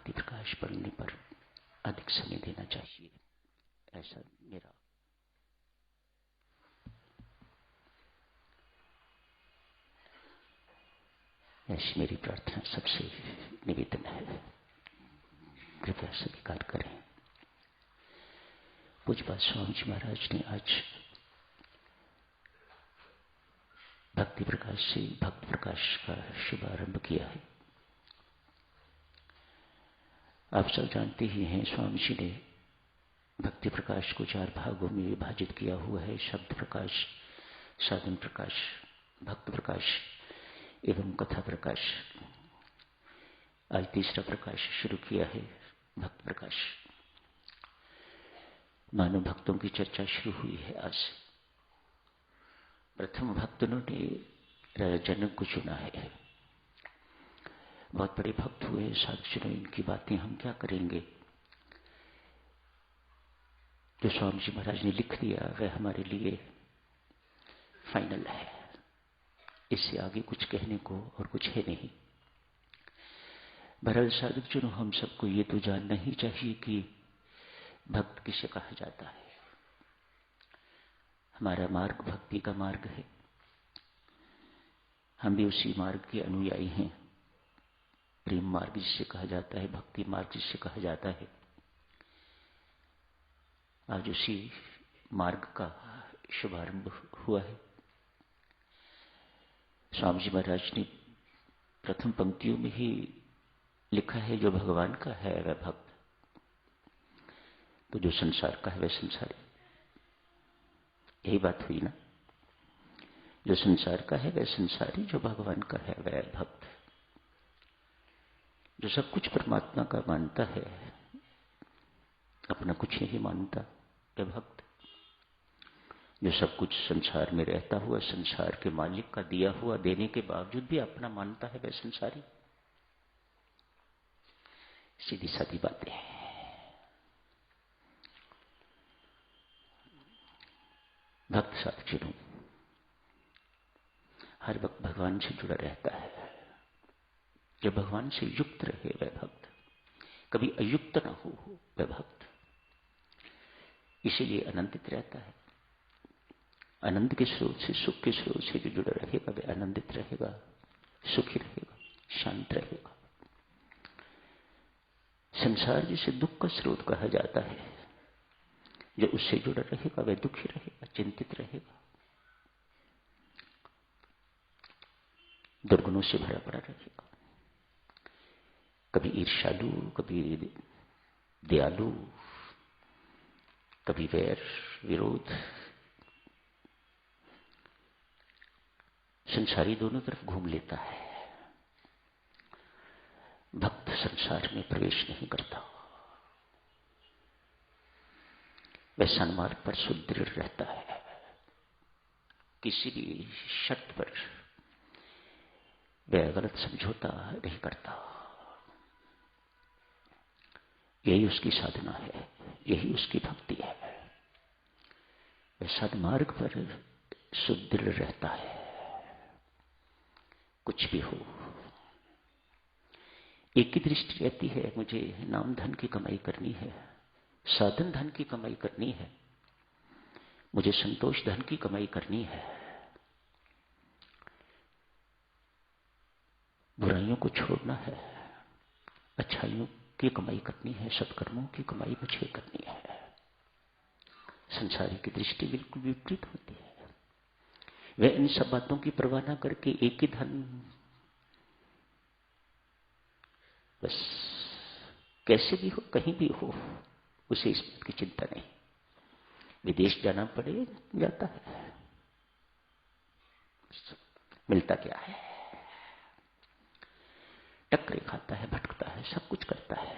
भक्ति प्रकाश पढ़ने पर अधिक समय देना चाहिए, ऐसा मेरा ऐसी मेरी प्रार्थना सबसे निवेदन है। कृपया स्वीकार करें। पूज्यपाद स्वामी जी महाराज ने आज भक्ति प्रकाश से भक्त प्रकाश का शुभारंभ किया है। आप सब जानते ही हैं, स्वामी जी ने भक्ति प्रकाश को 4 भागों में विभाजित किया हुआ है। शब्द प्रकाश, साधन प्रकाश, भक्त प्रकाश एवं कथा प्रकाश। आज तीसरा प्रकाश शुरू किया है, भक्त प्रकाश। मानव भक्तों की चर्चा शुरू हुई है आज से। प्रथम भक्तों ने राजा जनक को चुना है। बहुत बड़े भक्त हुए, साधु। इनकी बातें हम क्या करेंगे? जो स्वामी जी महाराज ने लिख दिया वह हमारे लिए फाइनल है। इससे आगे कुछ कहने को और कुछ है नहीं। बहरहाल साधक जनों, हम सबको ये तो जानना ही चाहिए कि भक्त किसे कहा जाता है। हमारा मार्ग भक्ति का मार्ग है। हम भी उसी मार्ग के अनुयायी हैं। प्रेम मार्ग जिसे कहा जाता है, भक्ति मार्ग जिसे कहा जाता है। आज उसी मार्ग का शुभारंभ हुआ है। स्वामी जी महाराज ने प्रथम पंक्तियों में ही लिखा है, जो भगवान का है वह भक्त, तो जो संसार का है वह संसारी। यही बात हुई ना? जो संसार का है वह संसारी, जो भगवान का है वह भक्त। जो सब कुछ परमात्मा का मानता है, अपना कुछ नहीं मानता, वह भक्त। जो सब कुछ संसार में रहता हुआ संसार के मालिक का दिया हुआ देने के बावजूद भी अपना मानता है, वह संसारी। सीधी सादी बातें हैं। भक्त साधु हर वक्त भगवान से जुड़ा रहता है। जो भगवान से युक्त रहे वह भक्त, कभी अयुक्त ना हो वह भक्त। इसीलिए आनंदित रहता है। आनंद के स्रोत से, सुख के स्रोत से जो जुड़ा रहेगा वह आनंदित रहेगा, सुखी रहेगा, शांत रहेगा। संसार जिसे दुख का स्रोत कहा जाता है, जो उससे जुड़ा रहेगा वह दुखी रहेगा, चिंतित रहेगा, दुर्गुणों से भरा पड़ा रहेगा। कभी ईर्ष्यालु, कभी दयालु, कभी वैर विरोध। संसारी दोनों तरफ घूम लेता है। भक्त संसार में प्रवेश नहीं करता। वह सन्मार्ग पर सुदृढ़ रहता है। किसी भी शर्त पर वह गलत समझौता नहीं करता। यही उसकी साधना है, यही उसकी भक्ति है। वह सन्मार्ग पर सुदृढ़ रहता है। कुछ भी हो, एक ही दृष्टि रहती है, मुझे नाम धन की कमाई करनी है, साधन धन की कमाई करनी है, मुझे संतोष धन की कमाई करनी है। बुराइयों को छोड़ना है, अच्छाइयों की कमाई करनी है, सत्कर्मों की कमाई मुझे करनी है। संसारी की दृष्टि बिल्कुल विपरीत होती है। वह इन सब बातों की परवाह न करके एक ही धन, बस कैसे भी हो, कहीं भी हो, उसे इस बात की चिंता नहीं। विदेश जाना पड़े, जाता है, मिलता क्या है? टक्करे खाता है, भटकता है, सब कुछ करता है,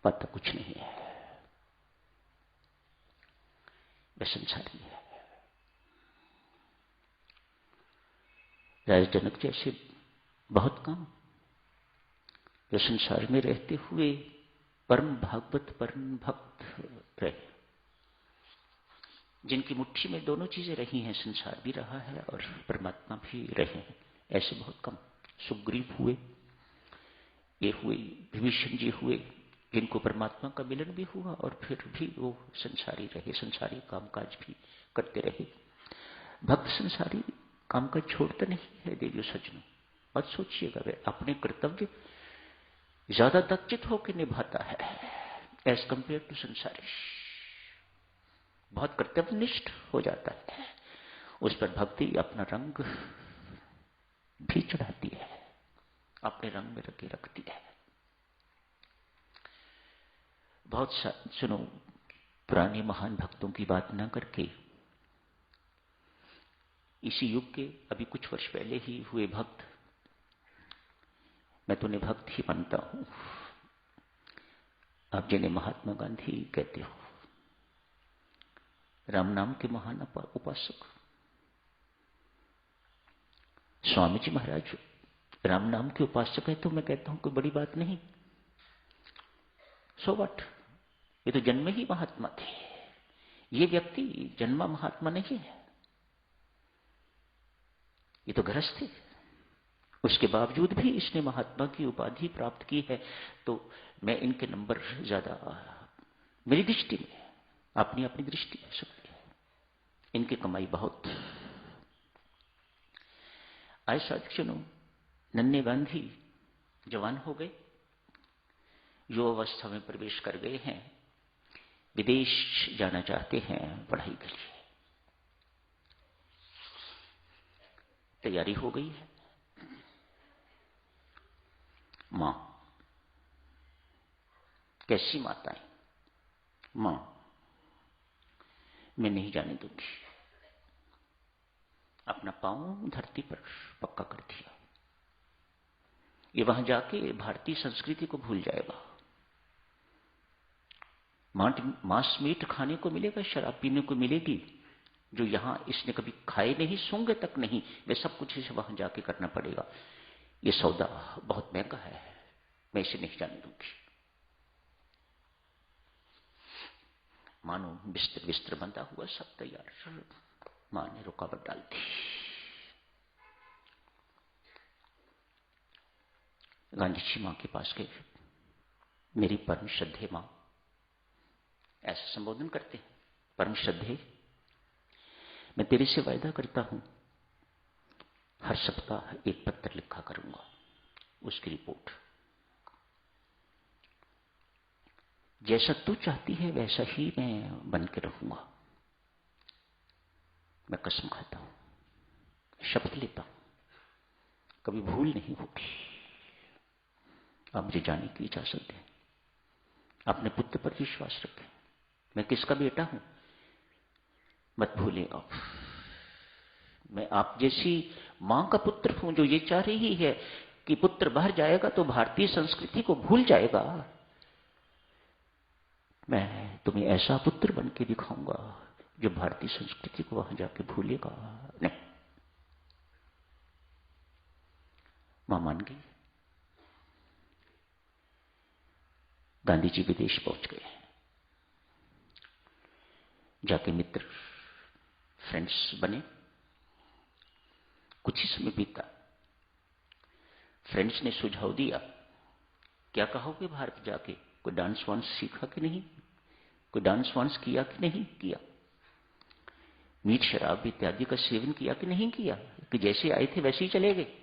पाता कुछ नहीं है। वह संसारी है। राजा जनक जैसे बहुत कम जो संसार में रहते हुए परम भागवत, परम भक्त रहे, जिनकी मुट्ठी में दोनों चीजें रही हैं, संसार भी रहा है और परमात्मा भी रहे हैं, ऐसे बहुत कम। सुग्रीव हुए, ये हुए, विभीषण जी हुए, जिनको परमात्मा का मिलन भी हुआ और फिर भी वो संसारी रहे, संसारी कामकाज भी करते रहे। भक्त संसारी कामकाज छोड़ता नहीं है देवियों सज्जनों। मत सोचिएगा, वे अपने कर्तव्य ज्यादा दक्षित होकर निभाता है एज कंपेयर टू संसारी। बहुत कर्तव्यनिष्ठ हो जाता है, उस पर भक्ति अपना रंग भी चढ़ाती है, अपने रंग में रखे रखती है। बहुत सुनो, पुराने महान भक्तों की बात ना करके इसी युग के अभी कुछ वर्ष पहले ही हुए भक्त, मैं तो उन्हें भक्त ही मानता हूं, आप जिन्हें महात्मा गांधी कहते हो, राम नाम के महान उपासक स्वामी जी महाराज राम नाम के उपासक है, तो मैं कहता हूं कोई बड़ी बात नहीं। सो व्हाट, ये तो जन्म ही महात्मा थे। ये व्यक्ति जन्मा महात्मा नहीं है, ये तो गृहस्थ थे। उसके बावजूद भी इसने महात्मा की उपाधि प्राप्त की है। तो मैं इनके नंबर ज्यादा, मेरी दृष्टि में, अपनी अपनी दृष्टि में सबकी है, इनकी कमाई बहुत। आज साथियों, नन्हे गांधी जवान हो गए, युवावस्था में प्रवेश कर गए हैं, विदेश जाना चाहते हैं पढ़ाई के लिए, तैयारी हो गई है। मां, कैसी माताएं, मां मैं नहीं जाने दूंगी। अपना पांव धरती पर पक्का कर दिया। ये वहां जाके भारतीय संस्कृति को भूल जाएगा। मांस मीट खाने को मिलेगा, शराब पीने को मिलेगी, जो यहां इसने कभी खाए नहीं, सूंघे तक नहीं, वे सब कुछ इसे वहां जाके करना पड़ेगा। ये सौदा बहुत महंगा है, मैं इसे नहीं जाने दूंगी। मानो बिस्तर बिस्तर बंधा हुआ, सब तैयार, मां ने रुकावट डाल दी। गांधी जी मां के पास गए, मेरी परम श्रद्धे मां, ऐसा संबोधन करते हैं, परम श्रद्धे, मैं तेरे से वायदा करता हूं हर सप्ताह एक पत्र लिखा करूंगा, उसकी रिपोर्ट जैसा तू चाहती है वैसा ही मैं बन के रहूंगा। मैं कसम खाता हूं, शपथ लेता हूं, कभी भूल नहीं होगी। आप मुझे जाने की इजाजत दें, अपने पुत्र पर विश्वास रखें। मैं किसका बेटा हूं मत भूलें आप। मैं आप जैसी मां का पुत्र हूं, जो ये चाह रही है कि पुत्र बाहर जाएगा तो भारतीय संस्कृति को भूल जाएगा। मैं तुम्हें ऐसा पुत्र बन के दिखाऊंगा जो भारतीय संस्कृति को वहां जाके भूलेगा नहीं। मां मान गई। गांधी जी विदेश पहुंच गए, जाके मित्र फ्रेंड्स बने। कुछ ही समय बीता, फ्रेंड्स ने सुझाव दिया, क्या कहोगे भारत जाके, कोई डांस वांस सीखा कि नहीं, कोई डांस वांस किया कि नहीं किया, मीट शराब इत्यादि का सेवन किया कि नहीं किया, कि जैसे आए थे वैसे ही चले गए।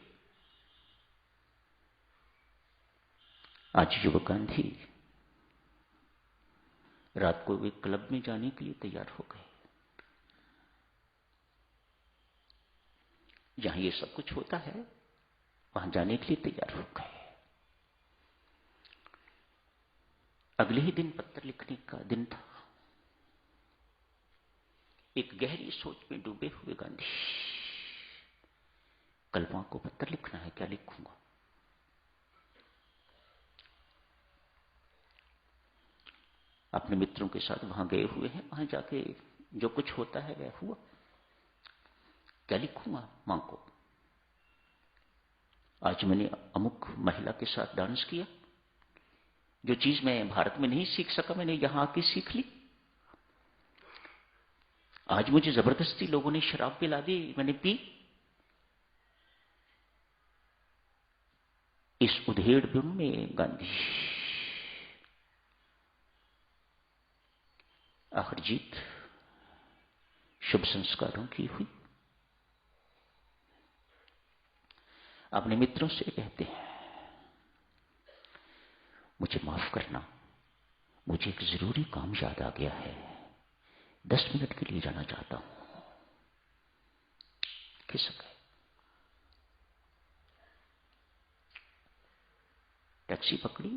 आज युवक गांधी रात को एक क्लब में जाने के लिए तैयार हो गए, जहां ये सब कुछ होता है वहां जाने के लिए तैयार हो गए। अगले ही दिन पत्र लिखने का दिन था। एक गहरी सोच में डूबे हुए गांधी, कल मां को पत्र लिखना है, क्या लिखूंगा। अपने मित्रों के साथ वहां गए हुए हैं, वहां जाके जो कुछ होता है वह हुआ, क्या लिखूंगा मां को। आज मैंने अमुक महिला के साथ डांस किया, जो चीज मैं भारत में नहीं सीख सका मैंने यहां आके सीख ली। आज मुझे जबरदस्ती लोगों ने शराब पिला दी, मैंने पी। इस उधेड़ बुन में गांधी आखिर जीत शुभ संस्कारों की हुई। अपने मित्रों से कहते हैं, मुझे माफ करना, मुझे एक जरूरी काम याद आ गया है, 10 मिनट के लिए जाना चाहता हूं। खिसक गए। टैक्सी पकड़ी,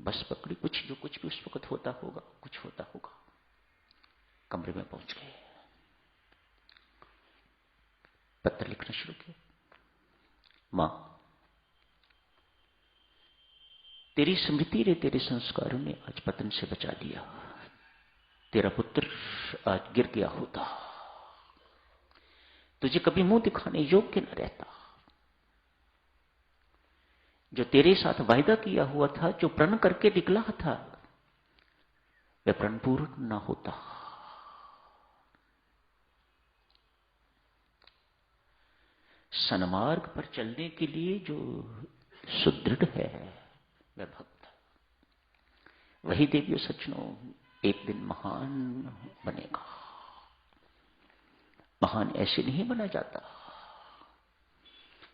बस पकड़ी, कुछ भी उस वक्त होता होगा, कुछ होता होगा। कमरे में पहुंच गए, पत्र लिखना शुरू किया। मां, तेरी स्मृति ने, तेरे संस्कारों ने आज पतन से बचा दिया। तेरा पुत्र आज गिर गया होता, तुझे कभी मुंह दिखाने योग्य न रहता। जो तेरे साथ वायदा किया हुआ था, जो प्रण करके निकला था, वह प्रण पूर्ण न होता। सन्मार्ग पर चलने के लिए जो सुदृढ़ है वह भक्त। वही देवियों सज्जनों एक दिन महान बनेगा। महान ऐसे नहीं बना जाता।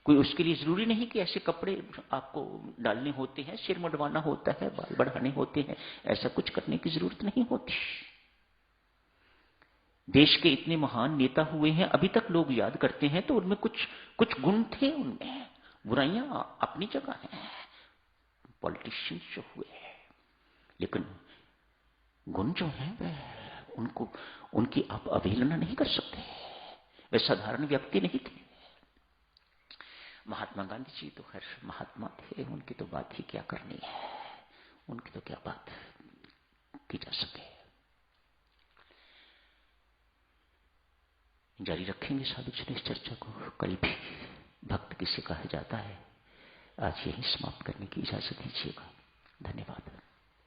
कोई उसके लिए जरूरी नहीं कि ऐसे कपड़े आपको डालने होते हैं, सिर मुंडवाना होता है, बाल बढ़ाने होते हैं। ऐसा कुछ करने की जरूरत नहीं होती। देश के इतने महान नेता हुए हैं, अभी तक लोग याद करते हैं, तो उनमें कुछ गुण थे। उनमें बुराइयां अपनी जगह हैं, पॉलिटिशियंस जो हुए हैं, लेकिन गुण जो हैं वह उनकी आप अवहेलना नहीं कर सकते। वे साधारण व्यक्ति नहीं थे। महात्मा गांधी जी तो खैर महात्मा थे, उनकी तो बात ही क्या करनी है, उनकी तो क्या बात की जा सके। जारी रखेंगे साधु इस चर्चा को कल भी। भक्त किसे कहा जाता है, आज यही समाप्त करने की इजाजत दीजिएगा। धन्यवाद।